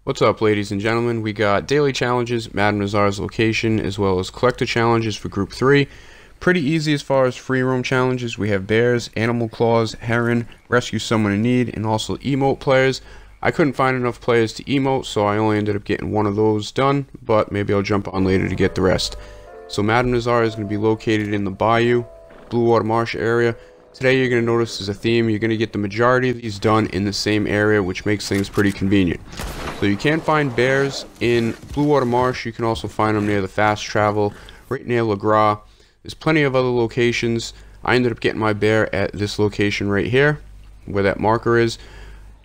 What's up, ladies and gentlemen? We got daily challenges, Madam Nazar's location, as well as collector challenges for group 3. Pretty easy as far as free roam challenges. We have bears, animal claws, Herron, rescue someone in need, and also emote players. I couldn't find enough players to emote, so I only ended up getting one of those done, but maybe I'll jump on later to get the rest. So Madam Nazar is going to be located in the Bayou, Blue Water Marsh area. Today you're going to notice there's a theme. You're going to get the majority of these done in the same area, which makes things pretty convenient. So you can find bears in Blue Water Marsh. You can also find them near the fast travel, right near Le Gras. There's plenty of other locations. I ended up getting my bear at this location right here, where that marker is.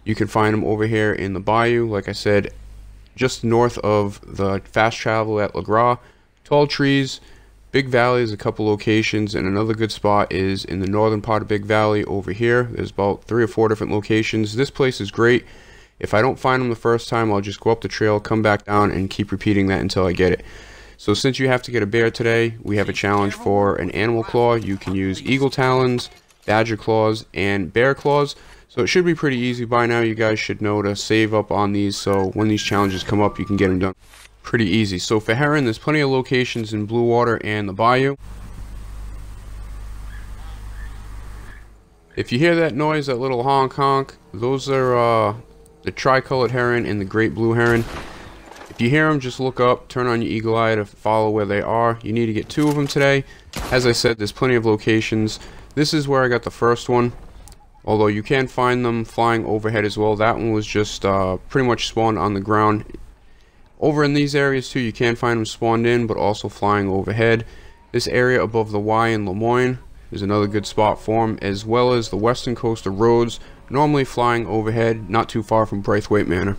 You can find them over here in the Bayou, like I said, just north of the fast travel at Le Gras. Tall trees, Big Valley is a couple locations, and another good spot is in the northern part of Big Valley over here. There's about 3 or 4 different locations. This place is great. If I don't find them the first time, I'll just go up the trail, come back down, and keep repeating that until I get it. So since you have to get a bear today, we have a challenge for an animal claw. You can use eagle talons, badger claws, and bear claws. So it should be pretty easy. By now you guys should know to save up on these, so when these challenges come up you can get them done pretty easy. So for Herron, there's plenty of locations in Blue Water and the Bayou. If you hear that noise, that little honk honk, those are the tricolored heron and the great blue heron. If you hear them, just look up, turn on your eagle eye to follow where they are. You need to get 2 of them today. As I said, there's plenty of locations. This is where I got the first one, although you can find them flying overhead as well. That one was just pretty much spawned on the ground. Over in these areas too, you can find them spawned in, but also flying overhead. This area above the Y in Lemoyne is another good spot for them, as well as the western coast of Rhodes, normally flying overhead, not too far from Braithwaite Manor.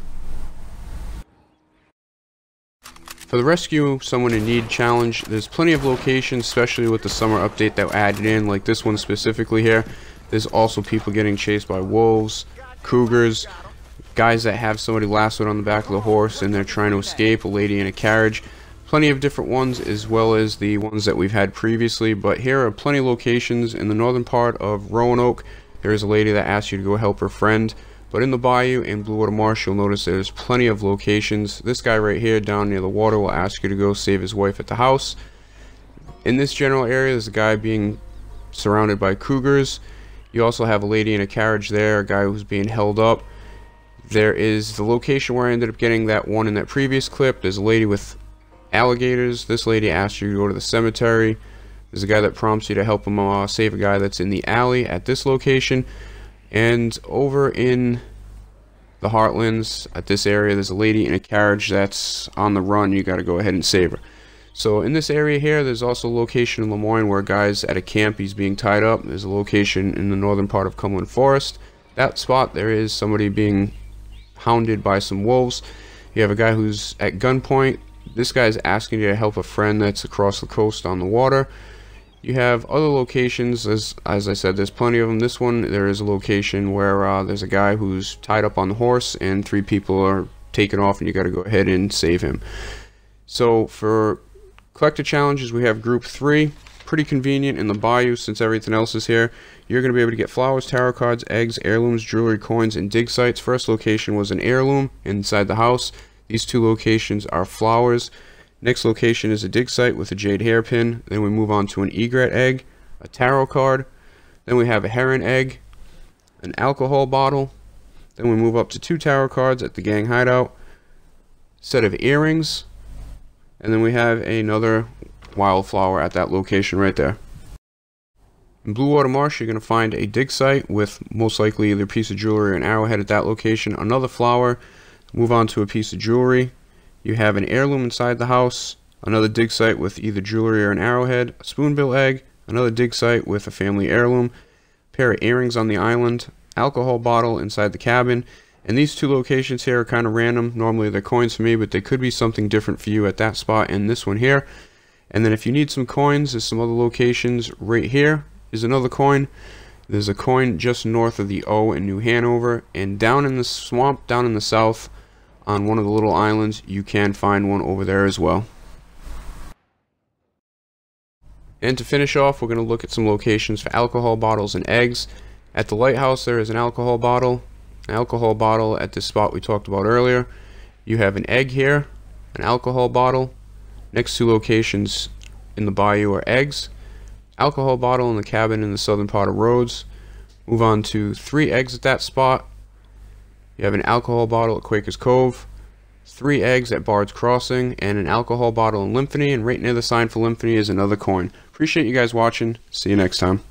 For the Rescue Someone in Need challenge, there's plenty of locations, especially with the summer update that added in, like this one specifically here. There's also people getting chased by wolves, cougars, guys that have somebody lassoed on the back of the horse and they're trying to escape, a lady in a carriage. Plenty of different ones, as well as the ones that we've had previously, but here are plenty of locations. In the northern part of Roanoke, there is a lady that asks you to go help her friend, but in the Bayou and Blue Water Marsh, you'll notice there's plenty of locations. This guy right here down near the water will ask you to go save his wife at the house. In this general area, there's a guy being surrounded by cougars. You also have a lady in a carriage there, a guy who's being held up. There is the location where I ended up getting that one in that previous clip. There's a lady with alligators. This lady asks you to go to the cemetery. There's a guy that prompts you to help him save a guy that's in the alley at this location. And over in the Heartlands, at this area, there's a lady in a carriage that's on the run. You got to go ahead and save her. So in this area here, there's also a location in Lemoyne where a guy's at a camp. He's being tied up. There's a location in the northern part of Cumberland Forest. That spot, there is somebody being hounded by some wolves. You have a guy who's at gunpoint. This guy's asking you to help a friend that's across the coast on the water. You have other locations, as I said, there's plenty of them. This one, there is a location where there's a guy who's tied up on the horse and 3 people are taken off and you got to go ahead and save him. So for collector challenges, we have group 3. Pretty convenient in the Bayou since everything else is here. You're going to be able to get flowers, tarot cards, eggs, heirlooms, jewelry, coins, and dig sites. First location was an heirloom inside the house. These 2 locations are flowers. Next location is a dig site with a jade hairpin. Then we move on to an egret egg, a tarot card. Then we have a heron egg, an alcohol bottle. Then we move up to 2 tarot cards at the gang hideout, set of earrings, and then we have another wildflower at that location right there. In Blue Water Marsh, you're going to find a dig site with most likely either a piece of jewelry or an arrowhead at that location, another flower, move on to a piece of jewelry. You have an heirloom inside the house, another dig site with either jewelry or an arrowhead, a spoonbill egg, another dig site with a family heirloom, pair of earrings on the island, alcohol bottle inside the cabin. And these 2 locations here are kind of random. Normally they're coins for me, but they could be something different for you at that spot and this one here. And then if you need some coins, there's some other locations. Right here is another coin. There's a coin just north of the O in New Hanover, and down in the swamp down in the south on one of the little islands, you can find one over there as well. And to finish off, we're going to look at some locations for alcohol bottles and eggs. At the lighthouse, there is an alcohol bottle at this spot we talked about earlier. You have an egg here, an alcohol bottle. Next two locations in the bayou are eggs, alcohol bottle in the cabin in the southern part of Rhodes. Move on to 3 eggs at that spot. You have an alcohol bottle at Quaker's Cove, 3 eggs at Bard's Crossing, and an alcohol bottle in Lymphony, and right near the sign for Lymphony is another coin. Appreciate you guys watching. See you next time.